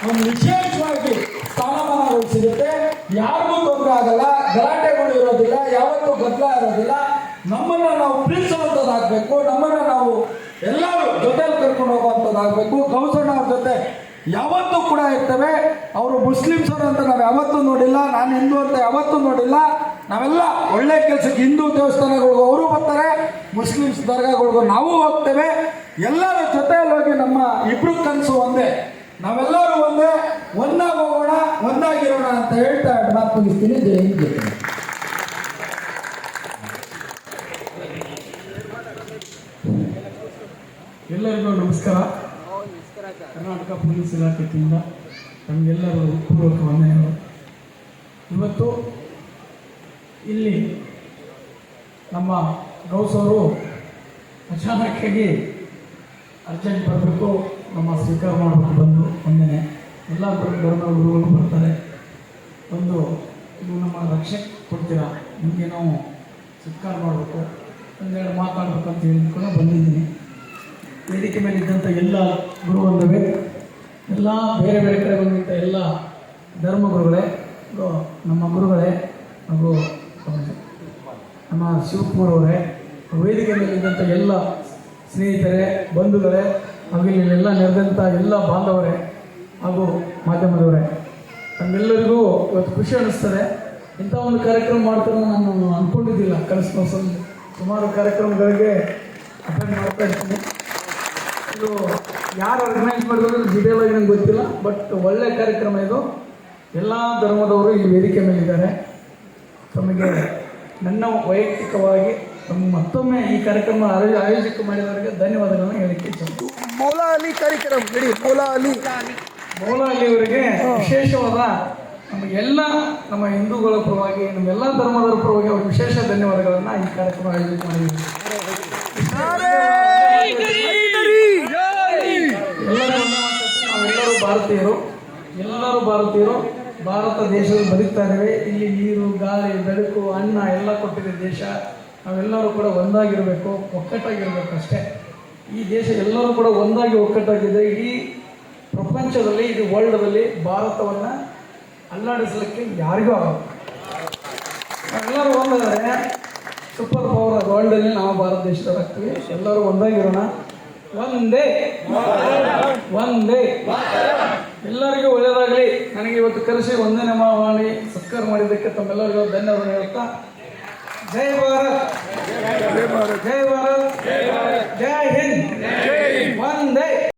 ಒಂದು ವಿಶೇಷವಾಗಿ ಸ್ಥಾನಮಾನಗಳು ಸಿಗುತ್ತೆ. ಯಾರಿಗೂ ತೊಂದರೆ ಆಗಲ್ಲ, ಗಲಾಟೆಗಳು ಇರೋದಿಲ್ಲ, ಯಾವತ್ತೂ ಗದ್ದಲ ಇರೋದಿಲ್ಲ. ನಮ್ಮನ್ನು ನಾವು ಪ್ರೀತಿಸುವಂಥದ್ದಾಗಬೇಕು, ನಮ್ಮನ್ನು ನಾವು ಎಲ್ಲರೂ ಜೊತೆಯಲ್ಲಿ ಕರ್ಕೊಂಡು ಹೋಗುವಂಥದ್ದಾಗಬೇಕು. ಗೌಸಣ್ಣ ಅವ್ರ ಜೊತೆ ಯಾವತ್ತೂ ಕೂಡ ಇರ್ತೇವೆ. ಅವರು ಮುಸ್ಲಿಮ್ಸರು ಅಂತ ನಾವು ಯಾವತ್ತೂ ನೋಡಿಲ್ಲ, ನಾನು ಹಿಂದೂ ಅಂತ ಯಾವತ್ತೂ ನೋಡಿಲ್ಲ. ನಾವೆಲ್ಲ ಒಳ್ಳೆ ಕೆಲಸಕ್ಕೆ ಹಿಂದೂ ದೇವಸ್ಥಾನಗಳಿಗೂ ಅವರು ಬರ್ತಾರೆ, ಮುಸ್ಲಿಮ್ಸ್ ದರ್ಗಾಗಳಿಗೂ ನಾವು ಹೋಗ್ತೇವೆ. ಎಲ್ಲರ ಜೊತೆಯಲ್ಲಿ ಹೋಗಿ ನಮ್ಮ ಇಬ್ರು ಕನಸು ಒಂದೇ, ನಾವೆಲ್ಲರೂ ಒಂದೇ, ಒಂದಾಗಿ ಹೋಗೋಣ, ಒಂದಾಗಿರೋಣ ಅಂತ ಹೇಳ್ತಾ ಮಾತು ಮುಗಿಸ್ತೀನಿ. ಜೈ ಹಿಂದ್, ಜೈ ಹಿಂದ್. ಎಲ್ಲರಿಗೂ ನಮಸ್ಕಾರ. ಕರ್ನಾಟಕ ಪೊಲೀಸ್ ಇಲಾಖೆಯಿಂದ ನಮಗೆಲ್ಲರೂ ಪೂರ್ವಕ ವಂದನೆಗಳು. ಇವತ್ತು ಇಲ್ಲಿ ನಮ್ಮ ಗೌಸವರು ಅಚಾನಕ್ಕಾಗಿ ಅರ್ಜೆಂಟ್ ಬರಬೇಕು, ನಮ್ಮ ಸ್ವೀಕಾರ ಮಾಡಬೇಕು ಬಂದು ಒಂದೇ ಎಲ್ಲ ಧರ್ಮ ಗುರುಗಳು ಬರ್ತಾರೆ. ಒಂದು ನೀವು ನಮ್ಮ ರಕ್ಷೆ ಕೊಡ್ತೀರಾ, ನಿಮಗೆ ನಾವು ಸ್ವೀಕಾರ ಮಾಡಬೇಕು, ಒಂದೆರಡು ಮಾತಾಡಬೇಕು ಅಂತ ಹೇಳಿಕೊಂಡು ಬಂದಿದ್ದೀನಿ. ವೇದಿಕೆ ಮೇಲೆ ಇದ್ದಂಥ ಎಲ್ಲ ಗುರುಬಂಧುವೆ, ಎಲ್ಲ ಬೇರೆ ಬೇರೆ ಕಡೆ ಬಂದಂಥ ಎಲ್ಲ ಧರ್ಮಗುರುಗಳೇ, ನಮ್ಮ ಗುರುಗಳೇ ಹಾಗೂ ನಮ್ಮ ಶಿವಕುಮಾರ್ ಅವರೇ, ವೇದಿಕೆ ಮೇಲೆ ಇದ್ದಂಥ ಎಲ್ಲ ಸ್ನೇಹಿತರೇ, ಬಂಧುಗಳೇ, ಹಾಗೂ ಇಲ್ಲೆಲ್ಲ ನೆರೆದಂಥ ಎಲ್ಲ ಬಾಂಧವರೇ ಹಾಗೂ ಮಾಧ್ಯಮದವರೇ, ನಮ್ಮೆಲ್ಲರಿಗೂ ಇವತ್ತು ಖುಷಿ ಅನ್ನಿಸ್ತದೆ. ಇಂಥ ಒಂದು ಕಾರ್ಯಕ್ರಮ ಮಾಡ್ತಾರೆ ನಾನು ಅಂದ್ಕೊಂಡಿದ್ದಿಲ್ಲ. ಸುಮಾರು ಕಾರ್ಯಕ್ರಮಗಳಿಗೆ ಅಟೆಂಡ್ ಮಾಡ್ತಾ ಇರ್ತೀನಿ. ಇದು ಯಾರು ಆರ್ಗನೈಸ್ ಮಾಡಿದ್ರು ಡೀಟೇಲ್ ಆಗಿ ನಂಗೆ ಗೊತ್ತಿಲ್ಲ, ಬಟ್ ಒಳ್ಳೆಯ ಕಾರ್ಯಕ್ರಮ ಇದು. ಎಲ್ಲ ಧರ್ಮದವರು ಇಲ್ಲಿ ವೇದಿಕೆ ಮೇಲಿದ್ದಾರೆ. ತಮಗೆ ನನ್ನ ವೈಯಕ್ತಿಕವಾಗಿ ಮತ್ತೊಮ್ಮೆ ಈ ಕಾರ್ಯಕ್ರಮ ಆಯೋಜಕ ಮಾಡಿದವರಿಗೆ ಧನ್ಯವಾದಗಳನ್ನು ಹೇಳಲಿಕ್ಕೆ ಇಚ್ಛೆ. ಮೌಲಾ ಅಲಿ ಕಾರ್ಯಕ್ರಮ ನಡಿ, ಮೌಲಾ ಅಲಿ ಅವರಿಗೆ ವಿಶೇಷವಾದ ನಮಗೆಲ್ಲ ನಮ್ಮ ಹಿಂದೂಗಳ ಪರವಾಗಿ, ನಮ್ಮೆಲ್ಲ ಧರ್ಮದವರ ಪರವಾಗಿ ಅವ್ರಿಗೆ ವಿಶೇಷ ಧನ್ಯವಾದಗಳನ್ನು ಈ ಕಾರ್ಯಕ್ರಮ ಆಯೋಜನೆ ಮಾಡಿದ್ದೀವಿ. ನಾವೆಲ್ಲರೂ ಭಾರತೀಯರು, ಎಲ್ಲರೂ ಭಾರತೀಯರು, ಭಾರತ ದೇಶದಲ್ಲಿ ಬದುಕ್ತಾ ಇದ್ದೇವೆ. ಇಲ್ಲಿ ನೀರು, ಗಾಳಿ, ಬೆಳಕು, ಅನ್ನ ಎಲ್ಲ ಕೊಟ್ಟಿದೆ ದೇಶ. ನಾವೆಲ್ಲರೂ ಕೂಡ ಒಂದಾಗಿರಬೇಕು, ಒಕ್ಕಟ್ಟಾಗಿರಬೇಕು ಅಷ್ಟೇ. ಈ ದೇಶ ಎಲ್ಲರೂ ಕೂಡ ಒಂದಾಗಿ ಒಕ್ಕಟ್ಟಾಗಿದೆ. ಇಡೀ ಪ್ರಪಂಚದಲ್ಲಿ, ಇಡೀ ವರ್ಲ್ಡಲ್ಲಿ ಭಾರತವನ್ನು ಅಲ್ಲಾಡಿಸಲಿಕ್ಕೆ ಯಾರಿಗೂ ಆಗಲ್ಲ. ನಾವೆಲ್ಲರೂ ಒಂದಾದರೆ ಸೂಪರ್ ಪವರ್ ವರ್ಲ್ಡಲ್ಲಿ ನಾವು ಭಾರತ ದೇಶದವರಾಗ್ತೀವಿ. ಎಲ್ಲರೂ ಒಂದಾಗಿರೋಣ. ಒಂದೇ ಒಂದೇ. ಎಲ್ಲರಿಗೂ ಒಳ್ಳೆಯದಾಗಲಿ. ನನಗೆ ಇವತ್ತು ಕರೆಸಿ ವಂದನೆ ಮಾಡಿ ಸತ್ಕಾರ ಮಾಡಿದ್ದಕ್ಕೆ ತಮ್ಮೆಲ್ಲರಿಗೂ ಧನ್ಯವಾದ ಹೇಳ್ತಾ, ಜೈ ಭಾರತ್, ಜೈ ಭಾರತ್, ಜೈ ಭಾರತ್, ಜೈ ಹಿಂದ್.